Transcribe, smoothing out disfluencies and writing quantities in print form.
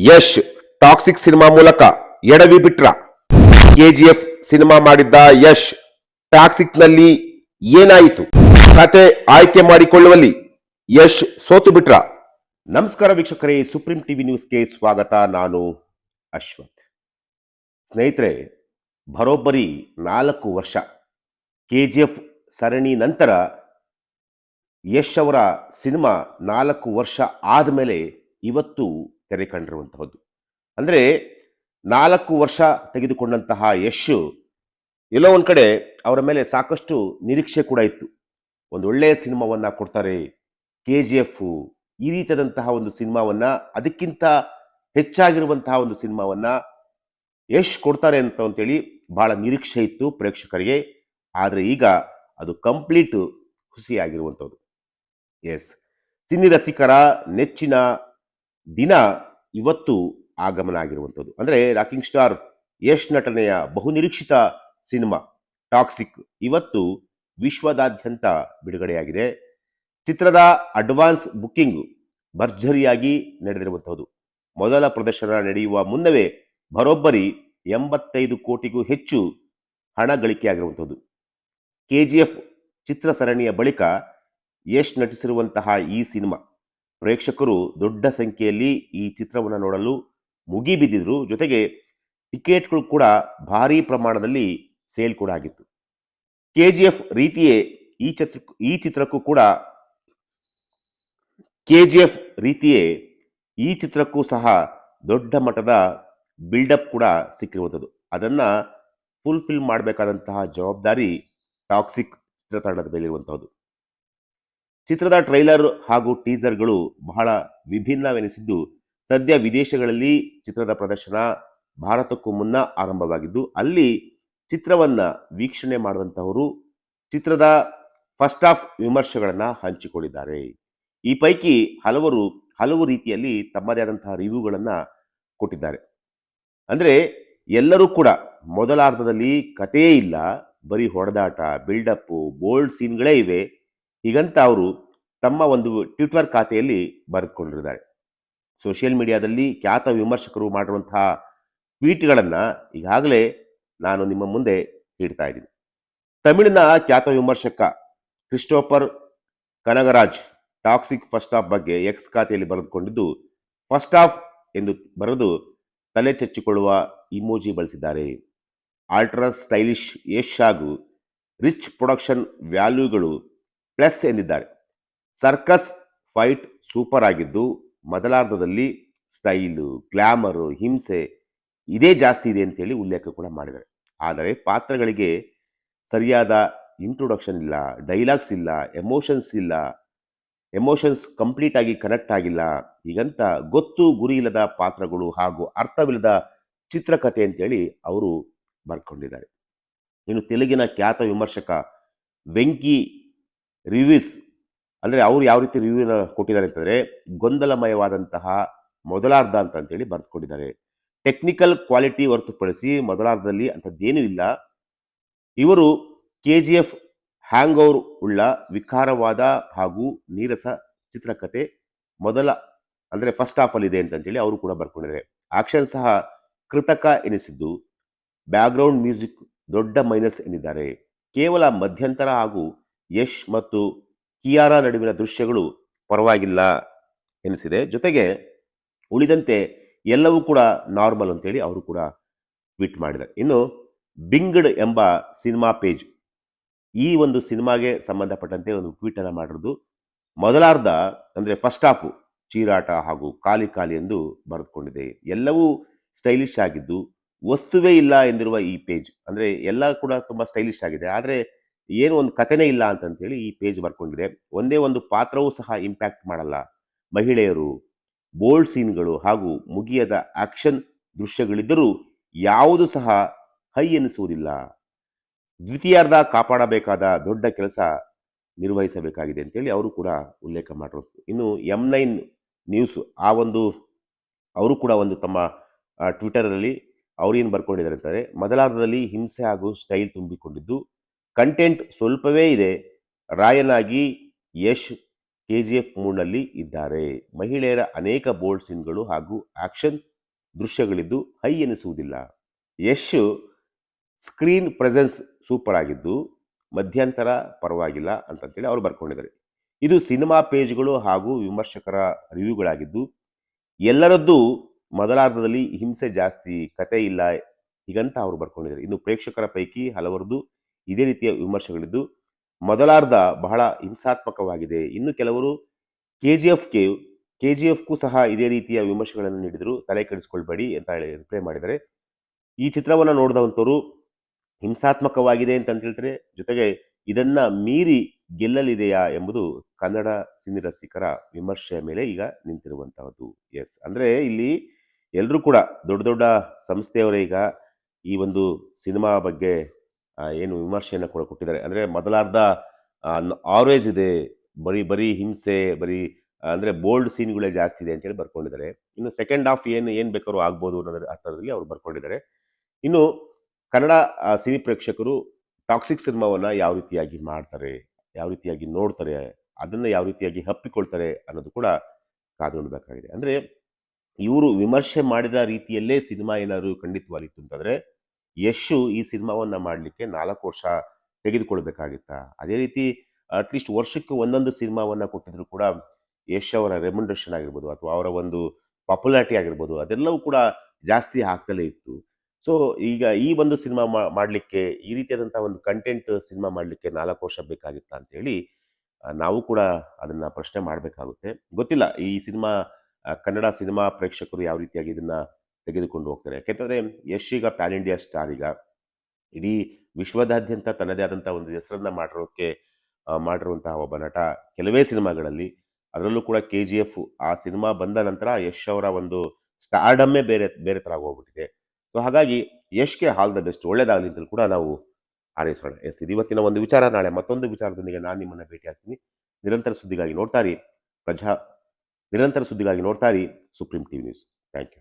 Yash toxic cinema ಮೂಲಕ ಎಡವಿ ಬಿಟ್ರ. KGF cinema ಮಾಡಿದ್ದ ಯಶ್ ಟಾಕ್ಸಿಕ್ ನಲ್ಲಿ ಏನಾಯಿತು? ಕತೆ ಆಯ್ಕೆ ಮಾಡಿಕೊಳ್ಳುವಲ್ಲಿ ಯಶ್ ಸೋತು ಬಿಟ್ರ. ನಮಸ್ಕಾರ ವೀಕ್ಷಕರೇ, ಸುಪ್ರೀಂ ಟಿವಿ ನ್ಯೂಸ್ಗೆ ಸ್ವಾಗತ. ನಾನು ಅಶ್ವಥ್. ಸ್ನೇಹಿತರೆ, ಬರೋಬ್ಬರಿ 4 ವರ್ಷ ಕೆಜಿಎಫ್ ಸರಣಿ ನಂತರ ಯಶ್ ಅವರ ಸಿನಿಮಾ 4 ವರ್ಷ ಆದಮೇಲೆ ಇವತ್ತು ತೆರೆ ಕಂಡಿರುವಂತಹದ್ದು. ಅಂದರೆ 4 ವರ್ಷ ತೆಗೆದುಕೊಂಡಂತಹ ಯಶ್ ಎಲ್ಲೋ ಒಂದು ಕಡೆ ಅವರ ಮೇಲೆ ಸಾಕಷ್ಟು ನಿರೀಕ್ಷೆ ಕೂಡ ಇತ್ತು. ಒಂದು ಒಳ್ಳೆಯ ಸಿನಿಮಾವನ್ನ ಕೊಡ್ತಾರೆ, ಕೆಜಿಎಫ್ ಈ ರೀತಿಯಾದಂತಹ ಒಂದು ಸಿನಿಮಾವನ್ನ, ಅದಕ್ಕಿಂತ ಹೆಚ್ಚಾಗಿರುವಂತಹ ಒಂದು ಸಿನಿಮಾವನ್ನ ಯಶ್ ಕೊಡ್ತಾರೆ ಅಂತೇಳಿ ಬಹಳ ನಿರೀಕ್ಷೆ ಇತ್ತು ಪ್ರೇಕ್ಷಕರಿಗೆ. ಆದರೆ ಈಗ ಅದು ಕಂಪ್ಲೀಟ್ ಹುಸಿಯಾಗಿರುವಂಥದ್ದು. ಎಸ್, ಸಿನಿ ರಸಿಕರ ನೆಚ್ಚಿನ ದಿನ ಇವತ್ತು ಆಗಮನ ಆಗಿರುವಂಥದ್ದು. ಅಂದರೆ ರಾಕಿಂಗ್ ಸ್ಟಾರ್ ಯಶ್ ನಟನೆಯ ಬಹುನಿರೀಕ್ಷಿತ ಸಿನಿಮಾ ಟಾಕ್ಸಿಕ್ ಇವತ್ತು ವಿಶ್ವದಾದ್ಯಂತ ಬಿಡುಗಡೆಯಾಗಿದೆ. ಚಿತ್ರದ ಅಡ್ವಾನ್ಸ್ ಬುಕ್ಕಿಂಗ್ ಭರ್ಜರಿಯಾಗಿ ನಡೆದಿರುವಂಥದ್ದು. ಮೊದಲ ಪ್ರದರ್ಶನ ನಡೆಯುವ ಮುನ್ನವೇ ಬರೋಬ್ಬರಿ 85 ಕೋಟಿಗೂ ಹೆಚ್ಚು ಹಣ ಗಳಿಕೆಯಾಗಿರುವಂಥದ್ದು. ಕೆಜಿಎಫ್ ಚಿತ್ರ ಸರಣಿಯ ಬಳಿಕ ಯಶ್ ನಟಿಸಿರುವಂತಹ ಈ ಸಿನಿಮಾ ಪ್ರೇಕ್ಷಕರು ದೊಡ್ಡ ಸಂಖ್ಯೆಯಲ್ಲಿ ಈ ಚಿತ್ರವನ್ನು ನೋಡಲು ಮುಗಿಬಿದ್ದಿದ್ರು. ಜೊತೆಗೆ ಟಿಕೆಟ್ಗಳು ಕೂಡ ಭಾರೀ ಪ್ರಮಾಣದಲ್ಲಿ ಸೇಲ್ ಕೂಡ ಆಗಿತ್ತು. ಕೆಜಿಎಫ್ ರೀತಿಯೇ ಈ ಚಿತ್ರಕ್ಕೂ ಸಹ ದೊಡ್ಡ ಮಟ್ಟದ ಬಿಲ್ಡಪ್ ಕೂಡ ಸಿಕ್ಕಿರುವಂಥದ್ದು. ಅದನ್ನ ಫುಲ್ಫಿಲ್ ಮಾಡಬೇಕಾದಂತಹ ಜವಾಬ್ದಾರಿ ಟಾಕ್ಸಿಕ್ ಚಿತ್ರತಂಡದ ಮೇಲಿರುವಂತಹದ್ದು. ಚಿತ್ರದ ಟ್ರೈಲರ್ ಹಾಗೂ ಟೀಸರ್ಗಳು ಬಹಳ ವಿಭಿನ್ನವೆನಿಸಿದ್ದು, ಸದ್ಯ ವಿದೇಶಗಳಲ್ಲಿ ಚಿತ್ರದ ಪ್ರದರ್ಶನ ಭಾರತಕ್ಕೂ ಮುನ್ನ ಆರಂಭವಾಗಿದ್ದು, ಅಲ್ಲಿ ಚಿತ್ರವನ್ನ ವೀಕ್ಷಣೆ ಮಾಡಿದಂತಹವರು ಚಿತ್ರದ ಫಸ್ಟ್ ಹಾಫ್ ವಿಮರ್ಶೆಗಳನ್ನ ಹಂಚಿಕೊಂಡಿದ್ದಾರೆ. ಈ ಪೈಕಿ ಹಲವು ರೀತಿಯಲ್ಲಿ ತಮ್ಮದೇ ಆದಂತಹ ರಿವ್ಯೂಗಳನ್ನ ಕೊಟ್ಟಿದ್ದಾರೆ. ಅಂದ್ರೆ ಎಲ್ಲರೂ ಕೂಡ ಮೊದಲಾರ್ಧದಲ್ಲಿ ಕಥೆಯೇ ಇಲ್ಲ, ಬರೀ ಹೊಡೆದಾಟ, ಬಿಲ್ಡಪ್, ಬೋಲ್ಡ್ ಸೀನ್ಗಳೇ ಇವೆ, ಹೀಗಂತ ಅವರು ತಮ್ಮ ಒಂದು ಟ್ವಿಟರ್ ಖಾತೆಯಲ್ಲಿ ಬರೆದುಕೊಂಡಿದ್ದಾರೆ. ಸೋಷಿಯಲ್ ಮೀಡಿಯಾದಲ್ಲಿ ಖ್ಯಾತ ವಿಮರ್ಶಕರು ಮಾಡಿರುವಂತಹ ಟ್ವೀಟ್ಗಳನ್ನು ಈಗಾಗಲೇ ನಾನು ನಿಮ್ಮ ಮುಂದೆ ಇಡ್ತಾ ಇದ್ದೀನಿ. ತಮಿಳಿನ ಖ್ಯಾತ ವಿಮರ್ಶಕ Christopher Kanagaraj toxic first half ಬಗ್ಗೆ ಎಕ್ಸ್ ಖಾತೆಯಲ್ಲಿ ಬರೆದುಕೊಂಡಿದ್ದು, ಫಸ್ಟ್ ಹಾಫ್ ಎಂದು ಬರೆದು ತಲೆ ಚಚ್ಚಿಕೊಳ್ಳುವ ಇಮೋಜಿ ಬಳಸಿದ್ದಾರೆ. ಆಲ್ಟ್ರಾ ಸ್ಟೈಲಿಶ್ ಯಶ್ ಹಾಗೂ ರಿಚ್ ಪ್ರೊಡಕ್ಷನ್ ವ್ಯಾಲ್ಯೂಗಳು ಪ್ಲಸ್ ಎಂದಿದ್ದಾರೆ. ಸರ್ಕಸ್ ಫೈಟ್ ಸೂಪರ್ ಆಗಿದ್ದು, ಮೊದಲಾರ್ಧದಲ್ಲಿ ಸ್ಟೈಲು, ಗ್ಲಾಮರು, ಹಿಂಸೆ ಇದೇ ಜಾಸ್ತಿ ಇದೆ ಅಂತೇಳಿ ಉಲ್ಲೇಖ ಕೂಡ ಮಾಡಿದ್ದಾರೆ. ಆದರೆ ಪಾತ್ರಗಳಿಗೆ ಸರಿಯಾದ ಇಂಟ್ರೊಡಕ್ಷನ್ ಇಲ್ಲ, ಡೈಲಾಗ್ಸ್ ಇಲ್ಲ, ಎಮೋಷನ್ಸ್ ಕಂಪ್ಲೀಟ್ ಆಗಿ ಕನೆಕ್ಟ್ ಆಗಿಲ್ಲ, ಹೀಗಂತ ಗೊತ್ತು ಗುರಿ ಇಲ್ಲದ ಪಾತ್ರಗಳು ಹಾಗೂ ಅರ್ಥವಿಲ್ಲದ ಚಿತ್ರಕಥೆ ಅಂತೇಳಿ ಅವರು ಬರ್ಕೊಂಡಿದ್ದಾರೆ. ಇನ್ನು ತೆಲುಗಿನ ಖ್ಯಾತ ವಿಮರ್ಶಕ ವೆಂಕಿ ರಿವ್ಯೂಸ್, ಅಂದರೆ ಅವರು ಯಾವ ರೀತಿ ರಿವ್ಯೂನ ಕೊಟ್ಟಿದ್ದಾರೆ ಅಂತಂದರೆ, ಗೊಂದಲಮಯವಾದಂತಹ ಮೊದಲಾರ್ಧ ಅಂತೇಳಿ ಬರೆದುಕೊಂಡಿದ್ದಾರೆ. ಟೆಕ್ನಿಕಲ್ ಕ್ವಾಲಿಟಿ ಹೊರತುಪಡಿಸಿ ಮೊದಲಾರ್ಧದಲ್ಲಿ ಅಂಥದ್ದೇನೂ ಇಲ್ಲ. ಇವರು ಕೆಜಿಎಫ್ ಹ್ಯಾಂಗ್ ಓವರ್ ಉಳ್ಳ ವಿಕಾರವಾದ ಹಾಗೂ ನೀರಸ ಚಿತ್ರಕಥೆ ಅಂದರೆ ಫಸ್ಟ್ ಹಾಫ್ ಅಲ್ಲಿ ಇದೆ ಅಂತೇಳಿ ಅವರು ಕೂಡ ಬರ್ಕೊಂಡಿದ್ದಾರೆ. ಆಕ್ಷನ್ ಸಹ ಕೃತಕ ಎನಿಸಿದ್ದು, ಬ್ಯಾಕ್ಗ್ರೌಂಡ್ ಮ್ಯೂಸಿಕ್ ದೊಡ್ಡ ಮೈನಸ್ ಎಂದಿದ್ದಾರೆ. ಕೇವಲ ಮಧ್ಯಂತರ ಹಾಗೂ ಯಶ್ ಮತ್ತು ಕಿಯಾರಾ ನಡುವಿನ ದೃಶ್ಯಗಳು ಪರವಾಗಿಲ್ಲ ಎನಿಸಿದೆ. ಜೊತೆಗೆ ಉಳಿದಂತೆ ಎಲ್ಲವೂ ಕೂಡ ನಾರ್ಮಲ್ ಅಂತೇಳಿ ಅವರು ಕೂಡ ಟ್ವೀಟ್ ಮಾಡಿದ್ದಾರೆ. ಇನ್ನು ಬಿಂಗಡ್ ಎಂಬ ಸಿನಿಮಾ ಪೇಜ್ ಈ ಒಂದು ಸಿನಿಮಾಗೆ ಸಂಬಂಧಪಟ್ಟಂತೆ ಒಂದು ಟ್ವೀಟ್ ಅನ್ನು ಮಾಡಿರೋದು. ಮೊದಲಾರ್ಧ ಅಂದರೆ ಫಸ್ಟ್ ಹಾಫ್ ಚೀರಾಟ ಹಾಗೂ ಖಾಲಿ ಎಂದು ಬರೆದುಕೊಂಡಿದೆ. ಎಲ್ಲವೂ ಸ್ಟೈಲಿಶ್ ಆಗಿದ್ದು, ವಸ್ತುವೇ ಇಲ್ಲ ಎಂದಿರುವ ಈ ಪೇಜ್, ಅಂದರೆ ಎಲ್ಲ ಕೂಡ ತುಂಬಾ ಸ್ಟೈಲಿಶ್ ಆಗಿದೆ, ಆದರೆ ಏನು ಒಂದು ಕಥೆನೇ ಇಲ್ಲ ಅಂತೇಳಿ ಈ ಪೇಜ್ ಬರ್ಕೊಂಡಿದೆ. ಒಂದೇ ಒಂದು ಪಾತ್ರವೂ ಸಹ ಇಂಪ್ಯಾಕ್ಟ್ ಮಾಡಲ್ಲ. ಮಹಿಳೆಯರು, ಬೋಲ್ಡ್ ಸೀನ್ಗಳು ಹಾಗೂ ಮುಗಿಯದ ಆಕ್ಷನ್ ದೃಶ್ಯಗಳಿದ್ದರೂ ಯಾವುದು ಸಹ ಹೈ ಎನಿಸುವುದಿಲ್ಲ. ದ್ವಿತೀಯಾರ್ಧ ಕಾಪಾಡಬೇಕಾದ ದೊಡ್ಡ ಕೆಲಸ ನಿರ್ವಹಿಸಬೇಕಾಗಿದೆ ಅಂತೇಳಿ ಅವರು ಕೂಡ ಉಲ್ಲೇಖ ಮಾಡಿರೋದು. ಇನ್ನು M9 ನ್ಯೂಸ್ ಅವರು ಕೂಡ ಒಂದು ತಮ್ಮ ಟ್ವಿಟರಲ್ಲಿ ಅವ್ರೇನು ಬರ್ಕೊಂಡಿದ್ದಾರೆ ಅಂತಾರೆ, ಮೊದಲಾರ್ಧದಲ್ಲಿ ಹಿಂಸೆ ಹಾಗೂ ಸ್ಟೈಲ್ ತುಂಬಿಕೊಂಡಿದ್ದು, ಕಂಟೆಂಟ್ ಸ್ವಲ್ಪವೇ ಇದೆ, ರಾಯನ್ ಆಗಿ ಯಶ್ KGF ಮೂಡ್ನಲ್ಲಿ ಇದ್ದಾರೆ. ಮಹಿಳೆಯರ ಅನೇಕ ಬೋಲ್ಡ್ ಸೀನ್ಗಳು ಹಾಗೂ ಆಕ್ಷನ್ ದೃಶ್ಯಗಳಿದ್ದು ಹೈ ಎನಿಸುವುದಿಲ್ಲ. ಯಶ್ ಸ್ಕ್ರೀನ್ ಪ್ರೆಸೆನ್ಸ್ ಸೂಪರ್ ಆಗಿದ್ದು ಮಧ್ಯಂತರ ಪರವಾಗಿಲ್ಲ ಅಂತಂತೇಳಿ ಅವರು ಬರ್ಕೊಂಡಿದ್ದಾರೆ. ಇದು ಸಿನಿಮಾ ಪೇಜ್ಗಳು ಹಾಗೂ ವಿಮರ್ಶಕರ ರಿವ್ಯೂಗಳಾಗಿದ್ದು ಎಲ್ಲರದ್ದು ಮೊದಲಾರ್ಧದಲ್ಲಿ ಹಿಂಸೆ ಜಾಸ್ತಿ, ಕತೆ ಇಲ್ಲ ಹೀಗಂತ ಅವರು ಬರ್ಕೊಂಡಿದ್ದಾರೆ. ಇನ್ನು ಪ್ರೇಕ್ಷಕರ ಪೈಕಿ ಹಲವರದ್ದು ಇದೇ ರೀತಿಯ ವಿಮರ್ಶೆಗಳಿದ್ದು ಮೊದಲಾರ್ಧ ಬಹಳ ಹಿಂಸಾತ್ಮಕವಾಗಿದೆ. ಇನ್ನು ಕೆಲವರು ಕೆ ಜಿ ಎಫ್ಗೂ ಸಹ ಇದೇ ರೀತಿಯ ವಿಮರ್ಶೆಗಳನ್ನು ನೀಡಿದರು, ತಲೆ ಕೆಡಿಸ್ಕೊಳ್ಬೇಡಿ ಅಂತ ಹೇಳಿ ರಿಪ್ಲೈ ಮಾಡಿದ್ದಾರೆ. ಈ ಚಿತ್ರವನ್ನು ನೋಡಿದಂಥವರು ಹಿಂಸಾತ್ಮಕವಾಗಿದೆ ಅಂತ ಹೇಳ್ತಾರೆ, ಜೊತೆಗೆ ಇದನ್ನ ಮೀರಿ ಗೆಲ್ಲಲಿದೆಯಾ ಎಂಬುದು ಕನ್ನಡ ಸಿನಿ ರಸಿಕರ ವಿಮರ್ಶೆಯ ಮೇಲೆ ಈಗ ನಿಂತಿರುವಂತಹದ್ದು. ಎಸ್, ಅಂದ್ರೆ ಇಲ್ಲಿ ಎಲ್ಲರೂ ಕೂಡ ದೊಡ್ಡ ದೊಡ್ಡ ಸಂಸ್ಥೆಯವರೇ ಈಗ ಈ ಒಂದು ಸಿನಿಮಾ ಬಗ್ಗೆ ಏನು ವಿಮರ್ಶೆಯನ್ನು ಕೂಡ ಕೊಟ್ಟಿದ್ದಾರೆ. ಅಂದ್ರೆ ಮೊದಲಾರ್ಧ ಆವರೇಜ್ ಇದೆ, ಬರೀ ಬರೀ ಹಿಂಸೆ, ಬರೀ ಅಂದ್ರೆ ಬೋಲ್ಡ್ ಸೀನ್ಗಳೇ ಜಾಸ್ತಿ ಇದೆ ಅಂತೇಳಿ ಬರ್ಕೊಂಡಿದ್ದಾರೆ. ಇನ್ನು ಸೆಕೆಂಡ್ ಹಾಫ್ ಏನು ಬೇಕಾದ್ರೂ ಆಗ್ಬೋದು ಅನ್ನೋದ್ರ ಅರ್ಥದಲ್ಲಿ ಅವ್ರು ಬರ್ಕೊಂಡಿದ್ದಾರೆ. ಇನ್ನು ಕನ್ನಡ ಸಿನಿ ಪ್ರೇಕ್ಷಕರು ಟಾಕ್ಸಿಕ್ ಸಿನಿಮಾವನ್ನ ಯಾವ ರೀತಿಯಾಗಿ ಮಾಡ್ತಾರೆ, ಯಾವ ರೀತಿಯಾಗಿ ನೋಡ್ತಾರೆ, ಅದನ್ನ ಯಾವ ರೀತಿಯಾಗಿ ಹಪ್ಪಿಕೊಳ್ತಾರೆ ಅನ್ನೋದು ಕೂಡ ಕಾದು ನೋಡಬೇಕಾಗಿದೆ. ಅಂದ್ರೆ ಇವರು ವಿಮರ್ಶೆ ಮಾಡಿದ ರೀತಿಯಲ್ಲೇ ಸಿನಿಮಾ ಏನಾದ್ರು ಖಂಡಿತವಾಗಿತ್ತು ಅಂತಂದ್ರೆ ಯಶು ಈ ಸಿನಿಮಾವನ್ನ ಮಾಡಲಿಕ್ಕೆ 4 ವರ್ಷ ತೆಗೆದುಕೊಳ್ಬೇಕಾಗಿತ್ತಾ? ಅದೇ ರೀತಿ ಅಟ್ಲೀಸ್ಟ್ ವರ್ಷಕ್ಕೆ ಒಂದೊಂದು ಸಿನಿಮಾವನ್ನ ಕೊಟ್ಟಿದ್ರು ಕೂಡ ಯಶ್ ಅವರ ರೆಮ್ಯುನರೇಷನ್ ಆಗಿರ್ಬೋದು ಅಥವಾ ಅವರ ಒಂದು ಪಾಪ್ಯುಲಾರಿಟಿ ಆಗಿರ್ಬೋದು ಅದೆಲ್ಲವೂ ಕೂಡ ಜಾಸ್ತಿ ಆಗ್ತಲೇ ಇತ್ತು. ಸೊ ಈಗ ಈ ಒಂದು ಸಿನಿಮಾ ಮಾಡಲಿಕ್ಕೆ ಈ ರೀತಿಯಾದಂತಹ ಒಂದು ಕಂಟೆಂಟ್ ಸಿನಿಮಾ ಮಾಡಲಿಕ್ಕೆ 4 ವರ್ಷ ಬೇಕಾಗಿತ್ತಾ ಅಂತೇಳಿ ನಾವು ಕೂಡ ಅದನ್ನ ಪ್ರಶ್ನೆ ಮಾಡಬೇಕಾಗುತ್ತೆ. ಗೊತ್ತಿಲ್ಲ ಈ ಸಿನಿಮಾ ಕನ್ನಡ ಸಿನಿಮಾ ಪ್ರೇಕ್ಷಕರು ಯಾವ ರೀತಿಯಾಗಿ ಇದನ್ನ ತೆಗೆದುಕೊಂಡು ಹೋಗ್ತಾರೆ. ಯಾಕೆಂತಂದ್ರೆ ಯಶ್ ಈಗ ಪ್ಯಾನ್ ಇಂಡಿಯಾ ಸ್ಟಾರ್, ಈಗ ಇಡೀ ವಿಶ್ವದಾದ್ಯಂತ ತನ್ನದೇ ಆದಂತಹ ಒಂದು ಹೆಸರನ್ನ ಮಾಡಿರುವಂತಹ ಒಬ್ಬ ನಟ. ಕೆಲವೇ ಸಿನಿಮಾಗಳಲ್ಲಿ, ಅದರಲ್ಲೂ ಕೂಡ KGF ಆ ಸಿನಿಮಾ ಬಂದ ನಂತರ ಯಶ್ ಅವರ ಒಂದು ಸ್ಟಾರ್ಡಮ್ಮೇ ಬೇರೆ ಬೇರೆ ತರ ಹೋಗ್ಬಿಟ್ಟಿದೆ. ಸೊ ಹಾಗಾಗಿ ಯಶ್ಗೆ ಆಲ್ ದ ಬೆಸ್ಟ್, ಒಳ್ಳೇದಾಗಲಿ ಅಂತಲೂ ಕೂಡ ನಾವು ಹಾರೈಸೋಣ. ಎಸ್, ಇದು ಇವತ್ತಿನ ಒಂದು ವಿಚಾರ. ನಾಳೆ ಮತ್ತೊಂದು ವಿಚಾರದೊಂದಿಗೆ ನಾನು ನಿಮ್ಮನ್ನ ಭೇಟಿ ಆಗ್ತೀನಿ. ನಿರಂತರ ಸುದ್ದಿಗಾಗಿ ನೋಡ್ತಾ ಇರಿ ಪ್ರಜಾ ನಿರಂತರ ಸುದ್ದಿಗಾಗಿ ನೋಡ್ತಾ ಇರಿ Supreme TV news. Thank you.